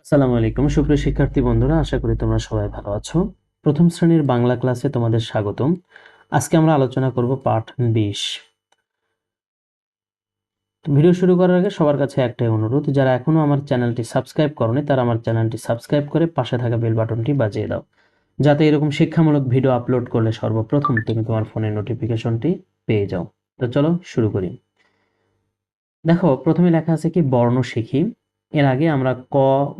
আসসালামু আলাইকুম সুপ্রিয় শিক্ষার্থী বন্ধুরা, আশা করি তোমরা সবাই ভালো আছো। প্রথম শ্রেণীর বাংলা ক্লাসে তোমাদের স্বাগতম। আজকে আমরা আলোচনা করব পাঠ 20। ভিডিও শুরু করার আগে সবার কাছে একটাই অনুরোধ, যারা এখনো আমার চ্যানেলটি সাবস্ক্রাইব করোনি তারা আমার চ্যানেলটি সাবস্ক্রাইব করে পাশে থাকা বেল বাটনটি বাজিয়ে দাও, যাতে এরকম শিক্ষামূলক ভিডিও আপলোড করলে সর্বপ্রথম তুমি তোমার ফোনে নোটিফিকেশনটি পেয়ে যাও। তো চলো শুরু করি। দেখো, প্রথমে লেখা আছে কি বর্ণ শিখি। এর আগে আমরা ক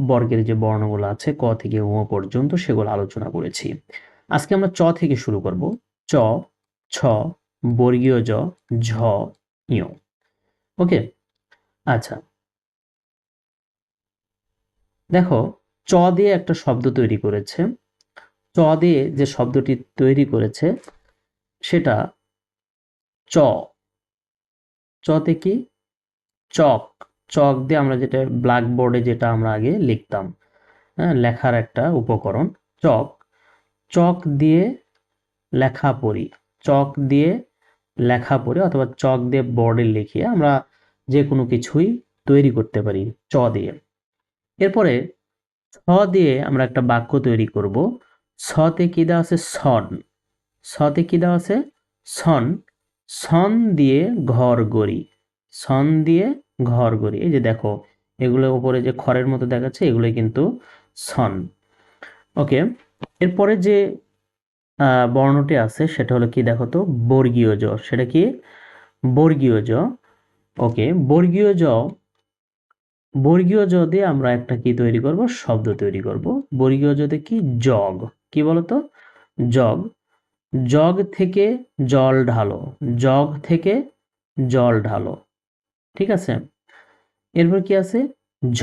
বর্গের যে বর্ণগুলো আছে ক থেকে উ পর্যন্ত সেগুলো আলোচনা করেছি। আজকে আমরা চ থেকে শুরু করব। চ, ছ, বর্গীয় জ, ঝ, ইয়। ওকে, আচ্ছা। দেখো, চ দিয়ে একটা শব্দ তৈরি করেছে। চ দিয়ে যে শব্দটি তৈরি করেছে সেটা চ। চতে কি? চক। চক দিয়ে আমরা যেটা ব্ল্যাকবোর্ডে যেটা আমরা আগে লিখতাম, হ্যাঁ, লেখার একটা উপকরণ চক। চক দিয়ে লেখা পড়ি। চক দিয়ে লেখা পড়ি অথবা চক দিয়ে বোর্ডে লিখে আমরা যে কোনো কিছুই তৈরি করতে পারি চ দিয়ে। এরপরে ছ দিয়ে আমরা একটা বাক্য তৈরি করব। ছতে কি দেওয়া আছে? সন। ছতে কি দেওয়া আছে? সন। সন দিয়ে ঘর গড়ি। সন দিয়ে ঘর গড়ি। এই যে দেখো, এগুলো উপরে যে খড়ের মতো দেখাচ্ছে এগুলোই কিন্তু সন। ওকে, এরপরে যে বর্ণটি আছে সেটা হলো কি দেখো তো, বর্গীয় জ। সেটা কি? বর্গীয় জ। ওকে, বর্গীয় জ। বর্গীয় জ দিয়ে আমরা একটা কি তৈরি করব? শব্দ তৈরি করব। বর্গীয় জতে কি? জগ। কি বলতো? জগ। জগ থেকে জল ঢালো। জগ থেকে জল ঢালো। ঠিক আছে, এরপর কি আছে? ঝ।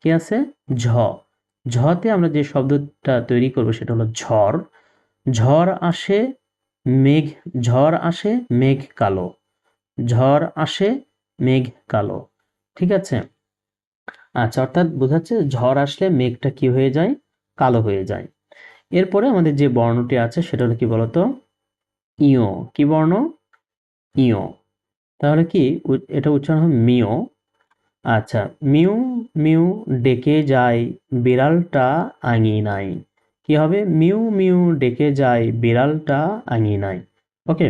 কি আছে? ঝ। ঝতে আমরা যে শব্দটা তৈরি করব সেটা হলো ঝড়। ঝড় আসে মেঘ। ঝড় আসে মেঘ কালো। ঝড় আসে মেঘ কালো। ঠিক আছে, আচ্ছা, অর্থাৎ বোঝাচ্ছে ঝড় আসলে মেঘটা কি হয়ে যায়? কালো হয়ে যায়। এরপরে আমাদের যে বর্ণটি আছে সেটা হলো কি বলতো? ইয়। কি বর্ণ? ইয়। তাহলে কি এটা উচ্চারণ হবে মিয়। আচ্ছা, মিউ মিউ ডেকে যায় বিড়ালটা আঙিনায়। কি হবে? মিউ মিউ ডেকে যায় বিড়ালটা আঙিনায়। ওকে,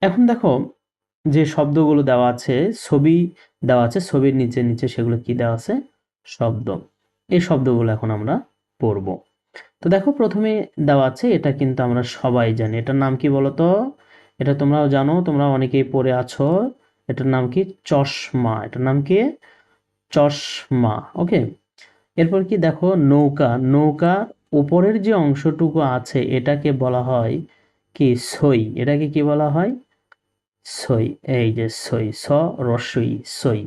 এখন দেখো যে শব্দগুলো দেওয়া আছে, ছবি দেওয়া আছে, ছবির নিচে নিচে সেগুলো কি দেওয়া আছে? শব্দ। এই শব্দগুলো এখন আমরা পড়ব। তো দেখো, প্রথমে দেওয়া আছে, এটা কিন্তু আমরা সবাই জানি। এটার নাম কি বলতো? এটা তোমরাও জানো, তোমরা অনেকেই পড়ে আছো। এটার নাম কি? চশমা। এটার নাম কি? চশমা। ওকে, এরপর কি দেখো, নৌকা। নৌকা উপরের যে অংশটুকু আছে এটাকে বলা হয় কি? সই। এটাকে কি বলা হয়? সই। এই যে সই, স রস্বই, সই।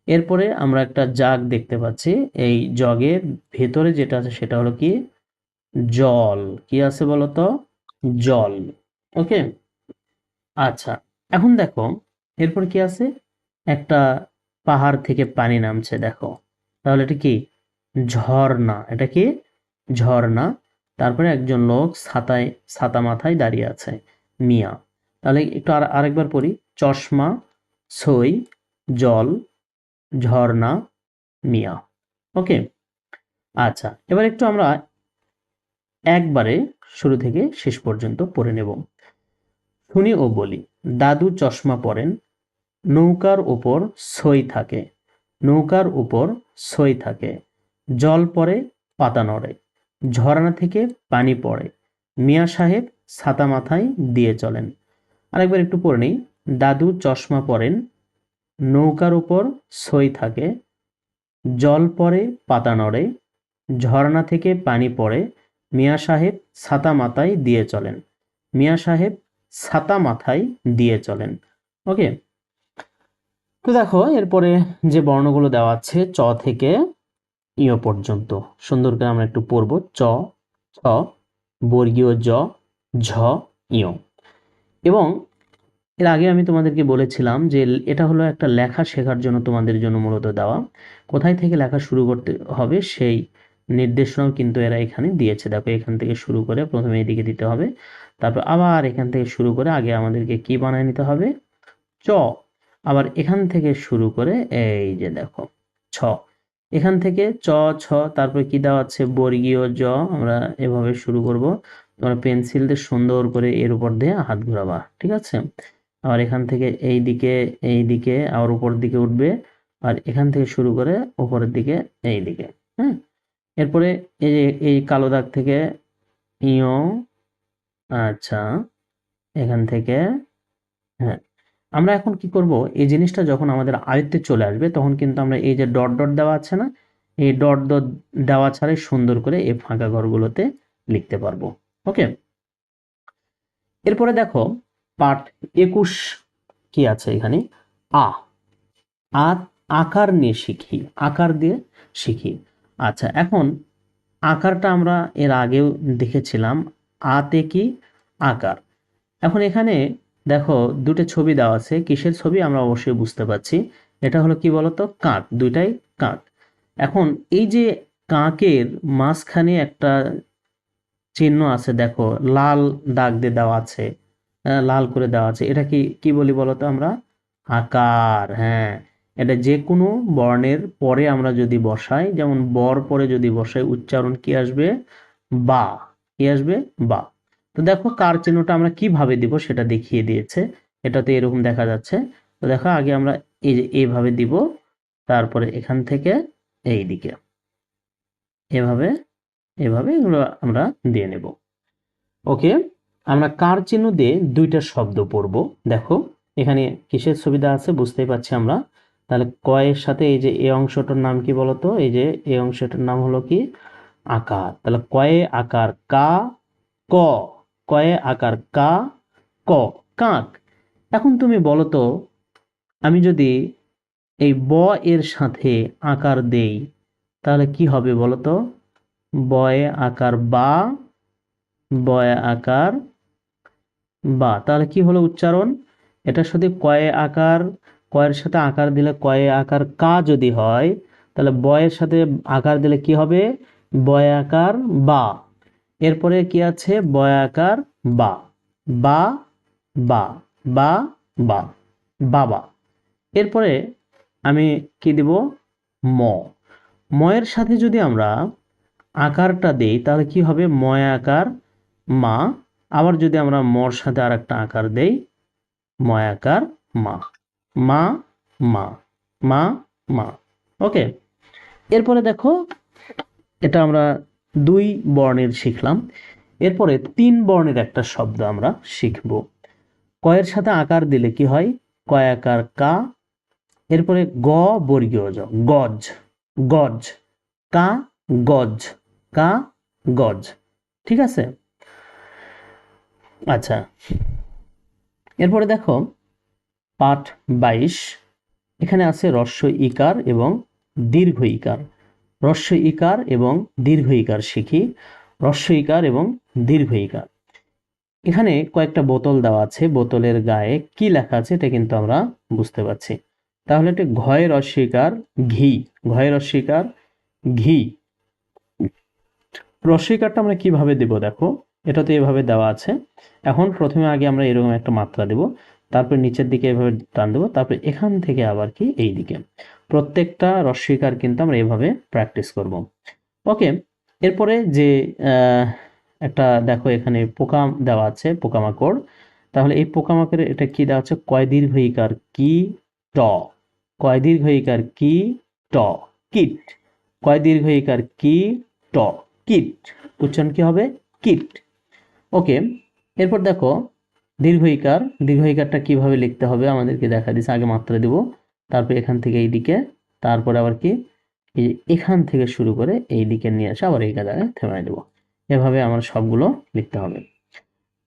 এরপরে আমরা একটা জাগ দেখতে পাচ্ছি। এই জগের ভেতরে যেটা আছে সেটা হলো কি? জল। কি আছে বলতো? জল। ওকে, আচ্ছা, এখন দেখো এরপর কি আছে? একটা পাহাড় থেকে পানি নামছে দেখো। তাহলে এটা কি? ঝর্ণা। এটা কি? ঝর্ণা। তারপরে একজন লোক ছাতা মাথায় দাঁড়িয়ে আছে, মিয়া। তাহলে একটু আরেকবার পড়ি। চশমা, সই, জল, ঝর্ণা, মিয়া। ওকে, আচ্ছা, এবার একটু আমরা একবারে শুরু থেকে শেষ পর্যন্ত পড়ে নেব। শুনি ও বলি। দাদু চশমা পরেন। নৌকার উপর সই থাকে। নৌকার উপর সই থাকে। জল পড়ে, পাতা নড়ে। ঝর্ণা থেকে পানি পড়ে। মিয়া সাহেব ছাতা মাথায় দিয়ে চলেন। আরেকবার একটু পড়ে নেই। দাদু চশমা পরেন। নৌকার উপর সই থাকে। জল পড়ে, পাতা নড়ে। ঝর্ণা থেকে পানি পড়ে। মিয়া সাহেব ছাতা মাথায় দিয়ে চলেন। মিয়া সাহেব ছাতা মাথায় দিয়ে চলেন। ওকে, তো দেখো এরপরে যে বর্ণগুলো দেওয়া আছে চ থেকে ইয় পর্যন্ত সুন্দর করে আমরা একটু পড়ব। চ, ছ, বর্গীয় জ, ঝ, ইয়। এবং এর আগে আমি তোমাদেরকে বলেছিলাম যে এটা হলো একটা লেখা শেখার জন্য তোমাদের জন্য মূলত দেওয়া। কোথায় থেকে লেখা শুরু করতে হবে সেই নির্দেশনাও কিন্তু এরা এখানে দিয়েছে। দেখো, এখান থেকে শুরু করে প্রথমে এদিকে দিতে হবে, তারপর আবার এখান থেকে শুরু করে আগে আমাদেরকে কি বানায় নিতে হবে? চ। আবার এখান থেকে শুরু করে এই যে দেখো ছ। এখান থেকে চ ছ তারপরে কি দেওয়া আছে বর্গীয় জ, আমরা এভাবে শুরু করব। তোমরা পেন্সিল দিয়ে সুন্দর করে এর উপর দিয়ে হাত ঘোরাবা, ঠিক আছে। আবার এখান থেকে এই দিকে আবার উপর দিকে উঠবে, আর এখান থেকে শুরু করে উপরের দিকে এই দিকে। হ্যাঁ, এরপরে এই যে এই কালো দাগ থেকে ইয়, আচ্ছা, এখান থেকে, হ্যাঁ, আমরা এখন কি করব, এই জিনিসটা যখন আমাদের আয়ত্তে চলে আসবে তখন কিন্তু আমরা এই যে ডট ডট দেওয়া আছে না, এই ডট ডট দেওয়া ছাড়াই সুন্দর করে এই ফাঁকা ঘরগুলোতে লিখতে পারবো। ওকে, এরপরে দেখো পাঠ 21 কি আছে এখানে, আ আ আকার নিয়ে শিখি, আকার দিয়ে শিখি। আচ্ছা, এখন আকারটা আমরা এর আগেও দেখেছিলাম, আতে কি আকার। এখন এখানে দেখো দুটো ছবি দেওয়া আছে, কিসের ছবি আমরা অবশ্যই বুঝতে পারছি, এটা হলো কি বলতো, কাক, দুইটাই কাক। এখন এই যে কাকের মাঝখানে একটা চিহ্ন আছে, দেখো লাল দাগ দিয়ে দেওয়া আছে, লাল করে দেওয়া আছে, এটা কি কি বলি বলতো আমরা, আকার। হ্যাঁ, এটা যে কোনো বর্ণের পরে আমরা যদি বসাই, যেমন বর পরে যদি বসাই, উচ্চারণ কি আসবে, বা, কি আসবে, বা। তো দেখো কার চিহ্নটা আমরা কিভাবে দিব সেটা দেখিয়ে দিয়েছে, এটাতে এরকম দেখা যাচ্ছে। তো দেখো আগে আমরা এই যে এইভাবে দিব, তারপরে এখান থেকে এই দিকে এভাবে, এভাবে এগুলো আমরা দিয়ে নেব। ওকে, আমরা কার চিহ্ন দিয়ে দুইটা শব্দ পড়ব। দেখো এখানে কিসের সুবিধা আছে বুঝতেই পারছি আমরা। তাহলে কয়ের সাথে এই যে এই অংশটার নাম কি বলতো, এই যে এই অংশটার নাম হলো কি, আকার। তাহলে কয়ে আকার কা, ক, কয়ে আকার কা, ক, কাক। এখন তুমি বলো তো, আমি যদি এই ব এর সাথে আকার দেই তাহলে কি হবে বলো তো, বয়ে আকার বা, বয়ে আকার বা, তাহলে কি হলো উচ্চারণ, এটার সাথে কয়ে আকার, কয়ের সাথে আকার দিলে কয়ে আকার কা যদি হয়, তাহলে বয়ের সাথে আকার দিলে কি হবে, বয়ে আকার বা। এরপরে কি আছে, বয়ে আকার বা, বা, বা, বা, বা, বাবা। এরপরে আমি কি দিব, ম, ময়ের সাথে যদি আমরা আকারটা দেই তাহলে কি হবে, ময় আকার মা। আবার যদি আমরা মর সাথে আর একটা আকার দেই, ময় আকার মা, মা, মা, মা, মা। ওকে, এরপরে দেখো এটা আমরা 2 বর্ণের শিখলাম। এরপরে 3 বর্ণের একটা শব্দ আমরা শিখব। কয়ের সাথে আকার দিলে কি হয়, কয় আকার কা। এরপরে গ বর্গীয় জ, গজ, গজ, কা, গজ, কা, গজ। ঠিক আছে, আচ্ছা, এরপরে দেখো পাঠ 22, এখানে আছে হ্রস্ব ইকার এবং দীর্ঘ ইকার। হ্রস্ব ইকার এবং দীর্ঘ ইকার শিখি, হ্রস্ব ইকার এবং দীর্ঘ ইকার। এখানে কয়েকটা বোতল দেওয়া আছে, বোতলের গায়ে কি লেখা আছে এটা কিন্তু আমরা বুঝতে পারছি। তাহলে এটা ঘয়ের অস্বীকার ঘি, ঘয়ের অস্বীকার ঘি। রস্বইকারটা আমরা কিভাবে দেব দেখো, এটা তো এভাবে দেওয়া আছে। এখন প্রথমে আগে আমরা এরকম একটা মাত্রা দেব, তারপর নিচের দিকে এভাবে টান দেবো, তারপর এখান থেকে আবার কি এই দিকে। প্রত্যেকটা রস্বইকার কিন্তু আমরা এভাবে প্র্যাকটিস করব। ওকে, এরপরে যে আহ, একটা দেখো এখানে পোকা দেওয়া আছে, পোকামাকড়। তাহলে এই পোকামাকড়ের এটা কি দেওয়া আছে, কয় দীর্ঘ ইকার কি, ট, কয় দীর্ঘ ইকার কি, ট, কিট, কয় দীর্ঘ ইকার কি, ট, কিট। উচ্চারণ কি হবে, কিট। ওকে, এরপর দেখো দীর্ঘ ইকার, দীর্ঘ ইকারটা কিভাবে লিখতে হবে আমাদেরকে দেখা দিচ্ছে। আগে মাত্রা দিব, তারপর এখান থেকে এই দিকে, তারপর আবার কি এই যে এখান থেকে শুরু করে এই দিকে নিয়ে আসে আবার এই জায়গায় থেমে দেবো। এভাবে আমার সবগুলো লিখতে হবে।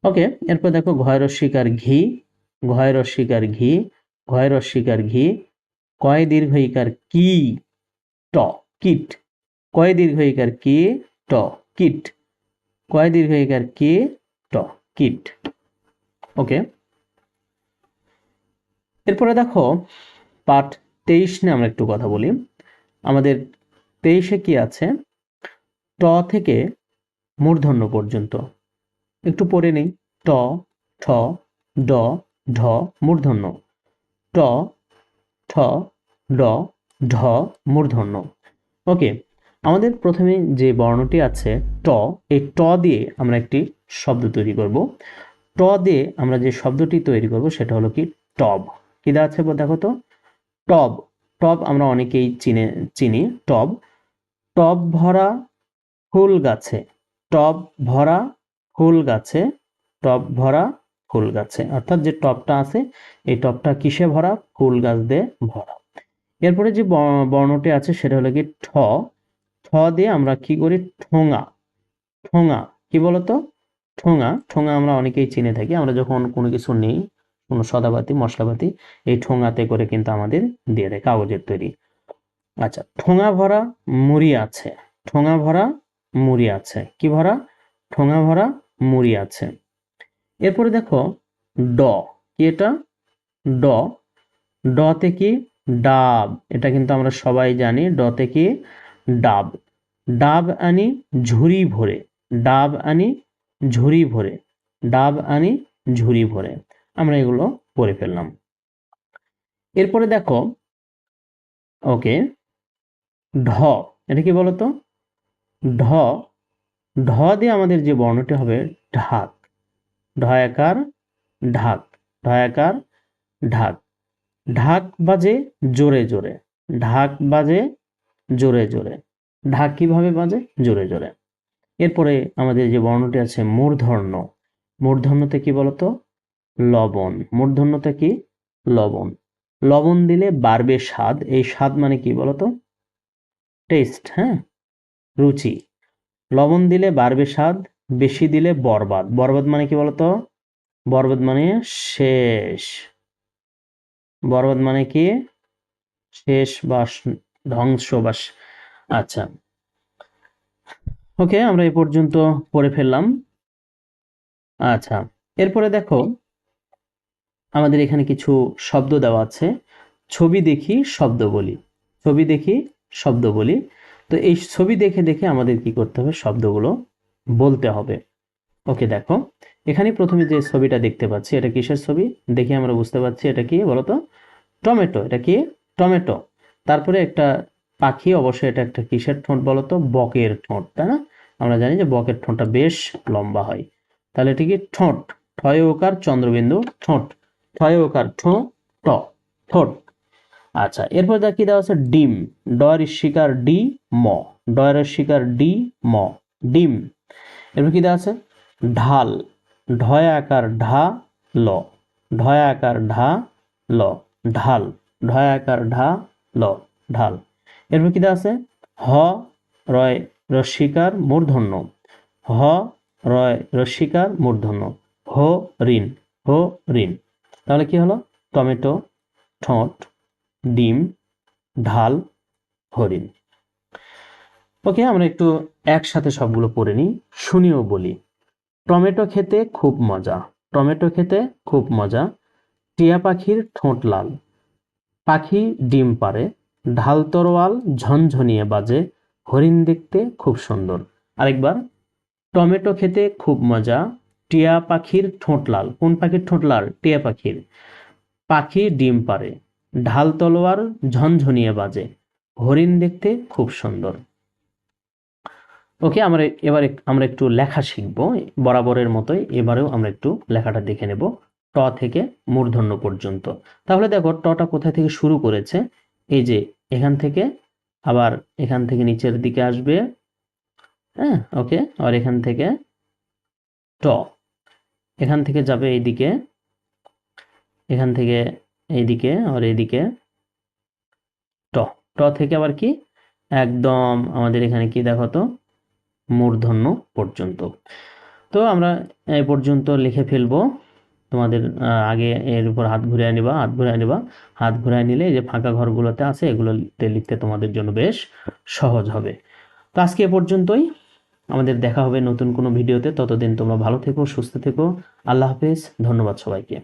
ওকে, এরপর দেখো ঘয়ের অস্বীকার ঘি, ঘয়ের অস্বীকার ঘি, ঘয়ের অস্বীকার ঘি, কয় দীর্ঘ ইকার কি, ট, কিট, কয় দীর্ঘ ইকার কি, ট, কিট, কয় দীর্ঘ ইকার কি, ট, কিট। ওকে, এরপরে দেখো পাঠ 23 নিয়ে আমরা একটু কথা বলি। আমাদের 23-এ কি আছে, ট থেকে মূর্ধন্য পর্যন্ত একটু পড়ে নেই। ট, ঠ, ড, ঢ, মূর্ধন্য, ট, ঠ, ড, ঢ, মূর্ধন্য। ওকে, আমাদের প্রথমে যে বর্ণটি আছে ট, এই ট দিয়ে আমরা একটি শব্দ তৈরি করব। ট দিয়ে আমরা যে শব্দটি তৈরি করব সেটা হলো কি টব। কি দেওয়া আছে দেখো তো, টব। টব আমরা অনেকেই চিনি টব। টব ভরা ফুল গাছে, টব ভরা ফুল গাছে, টব ভরা ফুল গাছে, অর্থাৎ যে টবটা আছে এই টবটা কিসে ভরা, ফুল গাছ দিয়ে ভরা। এরপরে যে বর্ণটি আছে সেটা হলো কি ঠ। ঠ দিয়ে আমরা কি করি, ঠোঙা। ঠোঙা কি বলতো, ঠোঙা। ঠোঙা আমরা অনেকেই চিনে থাকি, আমরা যখন কোনো কিছু নেই, কোনো সদাপাতি মশলাপাতি, এই ঠোঙাতে করে কিন্তু আমাদের দিয়ে দেয়, কাগজের তৈরি। আচ্ছা, ঠোঙা ভরা মুড়ি আছে, ঠোঙা ভরা মুড়ি আছে, কি ভরা, ঠোঙা ভরা মুড়ি আছে। এরপরে দেখো ড, কি এটা, ড। ডতে কি, ডাব। এটা কিন্তু আমরা সবাই জানি, ডতে কি, ডাব। ডাব আনি ঝুড়ি ভরে, ডাব আনি ঝুড়ি ভরে, ডাব আনি ঝুড়ি ভরে। আমরা এগুলো পড়ে ফেললাম। এরপরে দেখো, ওকে, ঢ। এটা কি বলতো, ঢ। ঢ দিয়ে আমাদের যে বর্ণটি হবে ঢাক। ঢয়াকার ঢাক, ঢয়াকার ঢাক। ঢাক বাজে জোরে জোরে, ঢাক বাজে জোরে জোরে। ঢাক কিভাবে বাজে, জোরে জোরে। এরপরে আমাদের যে বর্ণটি আছে মূর্ধন্য। মূর্ধন্যতে কি বলতো, লবণ। মূর্ধন্যতে কি, লবণ। লবণ দিলে বাড়বে স্বাদ, এই স্বাদ মানে কি বলতো, টেস্ট, হ্যাঁ, রুচি। লবণ দিলে বাড়বে স্বাদ, বেশি দিলে বরবাদ। বরবাদ মানে কি বলতো, বরবাদ মানে শেষ। বরবাদ মানে কি, শেষ বা ধ্বংস বা আচ্ছা, ওকে, আমরা এই পর্যন্ত পড়ে ফেললাম। আচ্ছা, এরপরে দেখো আমাদের এখানে কিছু শব্দ দেওয়া আছে। ছবি দেখি শব্দ বলি, ছবি দেখি শব্দ বলি। তো এই ছবি দেখে দেখে আমাদের কি করতে হবে, শব্দগুলো বলতে হবে। ওকে, দেখো এখানে প্রথমে যে ছবিটা দেখতে পাচ্ছি এটা কিসের ছবি, দেখে আমরা বুঝতে পারছি এটা কি বলতো, টমেটো। এটা কি, টমেটো। তারপরে একটা পাখি, অবশ্যই এটা একটা কিসের ঠোঁট বলতো, বকের ঠোঁট, তাই না? আমরা জানি যে বকের ঠোঁটটা বেশ লম্বা হয়। তাহলে এটা কি, ঠোঁট। ঠয় ওকার চন্দ্রবিন্দু ঠোঁট, ঠয় ওকার ঠো, ট, ঠোঁট। আচ্ছা, এরপর কি দেওয়া আছে, ডিম। ডয়ের শিকার ডি ম, ডয়ের শিকার ডি ম, ডিম। এরপর কি দেওয়া আছে, ঢাল। ঢয় আকার ঢা ল, ঢয় আকার ঢা ল, ঢাল। ঢয় আকার ঢা ল, ঢাল। এরপর কি দেওয়া আছে, হ রয় রস্বীকার মূর্ধন্য, হ রয় রস্বীকার মূর্ধন্য, হ ঋণ, হ ঋণ। তাহলে কি হলো, টমেটো, ঠোঁট, ডিম, ঢাল, হরিণ। ওকে, আমরা একটু একসাথে সবগুলো পড়ে নিই, শুনিও বলি। টমেটো খেতে খুব মজা, টমেটো খেতে খুব মজা। টিয়া পাখির ঠোঁট লাল, পাখি ডিম পারে। ঢাল তরোয়াল ঝনঝনিয়ে বাজে, হরিণ দেখতে খুব সুন্দর। আরেকবার, টমেটো খেতে খুব মজা, টিয়া পাখির ঠোঁট লাল। কোন পাখির ঠোঁট লাল, টিয়া পাখির। পাখি ডিম পারে, ঢাল তলোয়ার ঝনঝনিয়ে বাজে, হরিণ দেখতে খুব সুন্দর। ওকে, আমরা একটু লেখা শিখব বরাবরের মতোই। এবারেও আমরা একটু লেখাটা দেখে নেব ট থেকে মূর্ধন্য পর্যন্ত। তাহলে দেখো টটা কোথা থেকে শুরু করেছে, এই যে এখান থেকে, আবার এখান থেকে নিচের দিকে আসবে, হ্যাঁ, ওকে, আর এখান থেকে ট, এখান থেকে যাবে এইদিকে, এখান থেকে এইদিকে, আর এইদিকে ট। ট থেকে আবার কি, একদম আমাদের এখানে কি দেখো তো, মূর্ধন্য পর্যন্ত। তো আমরা এই পর্যন্ত লিখে ফেলবো। তোমাদের আগে এর উপর হাত ঘুরিয়ে নিবা, হাত ঘুরিয়ে নিবা। হাত ঘুরিয়ে নিলে এই যে ফাঁকা ঘরগুলোতে আছে এগুলোতে লিখতে তোমাদের জন্য বেশ সহজ হবে। তো আজকে এ পর্যন্তই, আমাদের দেখা হবে নতুন কোনো ভিডিওতে। ততদিন তোমরা ভালো থেকো, সুস্থ থেকো। আল্লাহ হাফেজ, ধন্যবাদ সবাইকে।